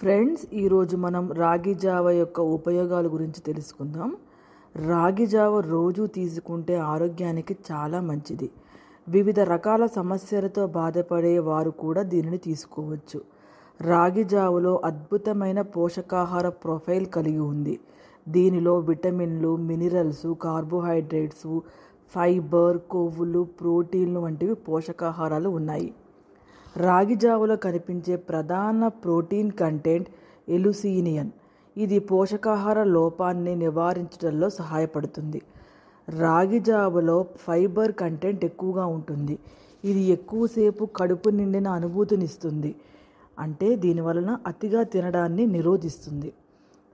Friends, ఈరోజు మనం రాగి జావ యొక్క ఉపయోగాల గురించి తెలుసుకుందాం. రాగి జావ రోజు తీసుకుంటే ఆరోగ్యానికి చాలా మంచిది. వివిధ రకాల సమస్యలతో బాధపడే వారు కూడా దీనిని తీసుకోవచ్చు. రాగి జావలో అద్భుతమైన పోషకాహార ప్రొఫైల్ కలిగి ఉంది. దీనిలో విటమిన్లు, మినరల్స్, కార్బోహైడ్రేట్స్, ఫైబర్, కొవ్వులు, ప్రోటీన్లు వంటివి పోషకాహారాలు ఉన్నాయి. రాగి జావలో కనిపించే ప్రధాన ప్రోటీన్ కంటెంట్ ఎలుసీనియన్. ఇది పోషకాహార లోపాన్ని నివారించడంలో సహాయపడుతుంది. రాగి జావలో ఫైబర్ కంటెంట్ ఎక్కువగా ఉంటుంది. ఇది ఎక్కువసేపు కడుపు నిండిన అనుభూతినిస్తుంది. అంటే దీనివలన అతిగా తినడాన్ని నిరోధిస్తుంది.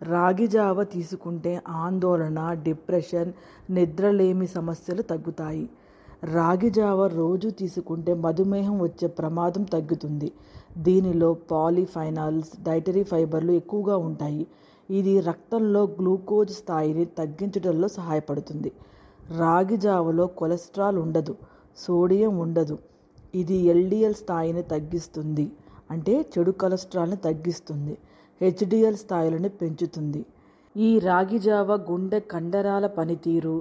రాగి జావ తీసుకుంటే ఆందోళన, డిప్రెషన్, నిద్రలేమి సమస్యలు తగ్గుతాయి. రాగి జావ రోజు తీసుకుంటే మధుమేహం వచ్చే ప్రమాదం తగ్గుతుంది. దీనిలో పాలిఫైనాల్స్, డైటరీ ఫైబర్లు ఎక్కువగా ఉంటాయి. ఇది రక్తంలో గ్లూకోజ్ స్థాయిని తగ్గించడంలో సహాయపడుతుంది. రాగి జావలో కొలెస్ట్రాల్ ఉండదు, సోడియం ఉండదు. ఇది ఎల్డిఎల్ స్థాయిని తగ్గిస్తుంది, అంటే చెడు కొలెస్ట్రాల్ని తగ్గిస్తుంది. హెచ్డిఎల్ స్థాయిలను పెంచుతుంది. ఈ రాగి జావ గుండె కండరాల పనితీరు,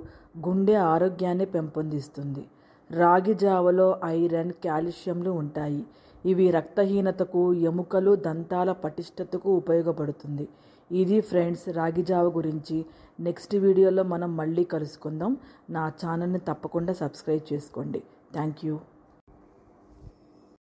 గుండె ఆరోగ్యాన్ని పెంపొందిస్తుంది. రాగి జావలో ఐరన్, కాల్షియంలు ఉంటాయి. ఇవి రక్తహీనతకు, ఎముకలు, దంతాల పటిష్టతకు ఉపయోగపడుతుంది. ఇది ఫ్రెండ్స్ రాగి జావ గురించి. నెక్స్ట్ వీడియోలో మనం మళ్ళీ కలుసుకుందాం. నా ఛానల్ని తప్పకుండా సబ్స్క్రైబ్ చేసుకోండి. Thank you.